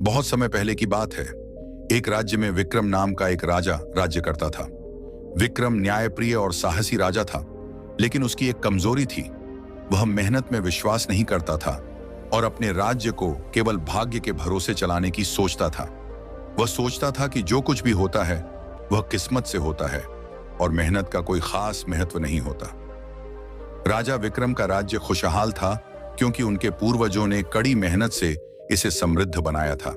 बहुत समय पहले की बात है। एक राज्य में विक्रम नाम का एक राजा राज्य करता था। विक्रम न्यायप्रिय और साहसी राजा था, लेकिन उसकी एक कमजोरी थी। वह मेहनत में विश्वास नहीं करता था और अपने राज्य को केवल भाग्य के भरोसे चलाने की सोचता था। वह सोचता था कि जो कुछ भी होता है वह किस्मत से होता है और मेहनत का कोई खास महत्व नहीं होता। राजा विक्रम का राज्य खुशहाल था क्योंकि उनके पूर्वजों ने कड़ी मेहनत से इसे समृद्ध बनाया था।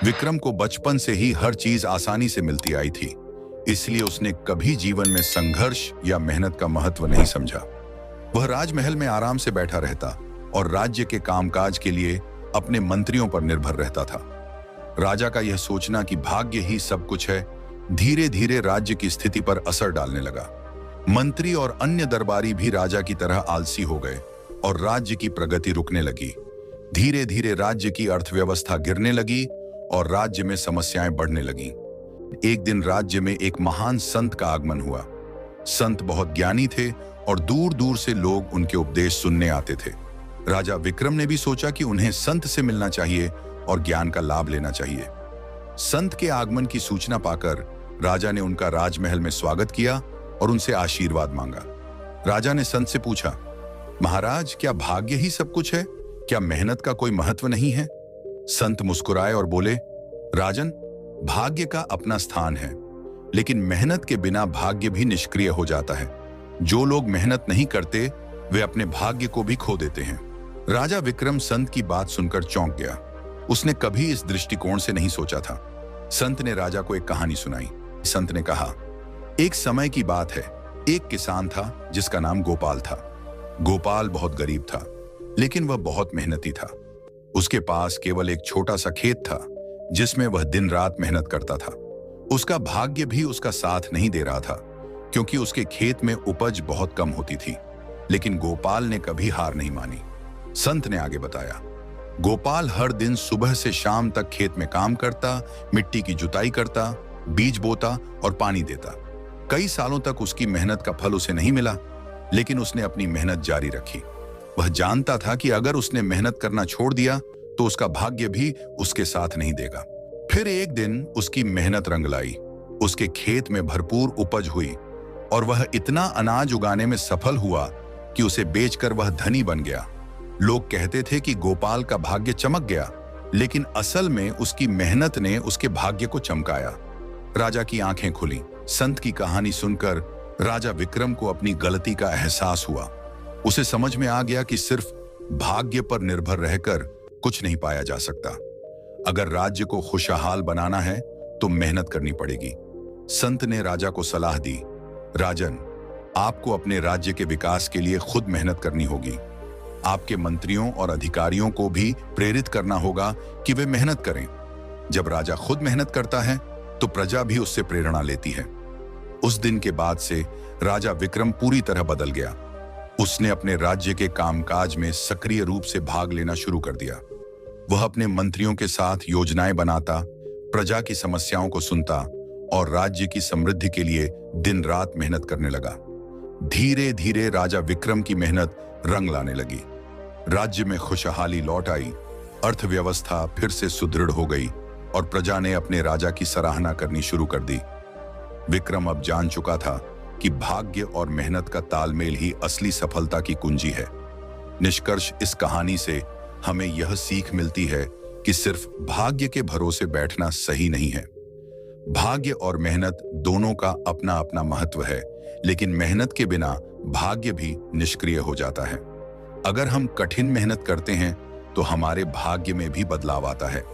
विक्रम को बचपन से ही हर चीज आसानी से मिलती आई थी, इसलिए उसने कभी जीवन में संघर्ष या मेहनत का महत्व नहीं समझा। वह राजमहल में आराम से बैठा रहता और राज्य के कामकाज के लिए अपने मंत्रियों पर निर्भर रहता था। राजा का यह सोचना कि भाग्य ही सब कुछ है, धीरे धीरे राज्य की स्थिति पर असर डालने लगा। मंत्री और अन्य दरबारी भी राजा की तरह आलसी हो गए और राज्य की प्रगति रुकने लगी। धीरे धीरे राज्य की अर्थव्यवस्था गिरने लगी और राज्य में समस्याएं बढ़ने लगीं। एक दिन राज्य में एक महान संत का आगमन हुआ। संत बहुत ज्ञानी थे और दूर दूर से लोग उनके उपदेश सुनने आते थे। राजा विक्रम ने भी सोचा कि उन्हें संत से मिलना चाहिए और ज्ञान का लाभ लेना चाहिए। संत के आगमन की सूचना पाकर राजा ने उनका राजमहल में स्वागत किया और उनसे आशीर्वाद मांगा। राजा ने संत से पूछा, महाराज, क्या भाग्य ही सब कुछ है? क्या मेहनत का कोई महत्व नहीं है? संत मुस्कुराए और बोले, राजन, भाग्य का अपना स्थान है, लेकिन मेहनत के बिना भाग्य भी निष्क्रिय हो जाता है। जो लोग मेहनत नहीं करते वे अपने भाग्य को भी खो देते हैं। राजा विक्रम संत की बात सुनकर चौंक गया। उसने कभी इस दृष्टिकोण से नहीं सोचा था। संत ने राजा को एक कहानी सुनाई। संत ने कहा, एक समय की बात है, एक किसान था जिसका नाम गोपाल था। गोपाल बहुत गरीब था, लेकिन वह बहुत मेहनती था। उसके पास केवल एक छोटा सा खेत था जिसमें वह दिन रात मेहनत करता था। उसका भाग्य भी उसका साथ नहीं दे रहा था, क्योंकि उसके खेत में उपज बहुत कम होती थी। लेकिन गोपाल ने कभी हार नहीं मानी। संत ने आगे बताया, गोपाल हर दिन सुबह से शाम तक खेत में काम करता, मिट्टी की जुताई करता, बीज बोता और पानी देता। कई सालों तक उसकी मेहनत का फल उसे नहीं मिला, लेकिन उसने अपनी मेहनत जारी रखी। वह जानता था कि अगर उसने मेहनत करना छोड़ दिया तो उसका भाग्य भी उसके साथ नहीं देगा। फिर एक दिन उसकी मेहनत रंग लाई। उसके खेत में भरपूर उपज हुई और वह इतना अनाज उगाने में सफल हुआ कि उसे बेचकर वह धनी बन गया। लोग कहते थे कि गोपाल का भाग्य चमक गया, लेकिन असल में उसकी मेहनत ने उसके भाग्य को चमकाया। राजा की आंखें खुली। संत की कहानी सुनकर राजा विक्रम को अपनी गलती का एहसास हुआ। उसे समझ में आ गया कि सिर्फ भाग्य पर निर्भर रहकर कुछ नहीं पाया जा सकता। अगर राज्य को खुशहाल बनाना है तो मेहनत करनी पड़ेगी। संत ने राजा को सलाह दी, राजन, आपको अपने राज्य के विकास के लिए खुद मेहनत करनी होगी। आपके मंत्रियों और अधिकारियों को भी प्रेरित करना होगा कि वे मेहनत करें। जब राजा खुद मेहनत करता है तो प्रजा भी उससे प्रेरणा लेती है। उस दिन के बाद से राजा विक्रम पूरी तरह बदल गया। उसने अपने राज्य के कामकाज में सक्रिय रूप से भाग लेना शुरू कर दिया। वह अपने मंत्रियों के साथ योजनाएं बनाता, प्रजा की समस्याओं को सुनता और राज्य की समृद्धि के लिए दिन रात मेहनत करने लगा। धीरे धीरे राजा विक्रम की मेहनत रंग लाने लगी। राज्य में खुशहाली लौट आई, अर्थव्यवस्था फिर से सुदृढ़ हो गई और प्रजा ने अपने राजा की सराहना करनी शुरू कर दी। विक्रम अब जान चुका था कि भाग्य और मेहनत का तालमेल ही असली सफलता की कुंजी है। निष्कर्ष इस कहानी से हमें यह सीख मिलती है कि सिर्फ भाग्य के भरोसे बैठना सही नहीं है। भाग्य और मेहनत दोनों का अपना अपना महत्व है, लेकिन मेहनत के बिना भाग्य भी निष्क्रिय हो जाता है। अगर हम कठिन मेहनत करते हैं तो हमारे भाग्य में भी बदलाव आता है।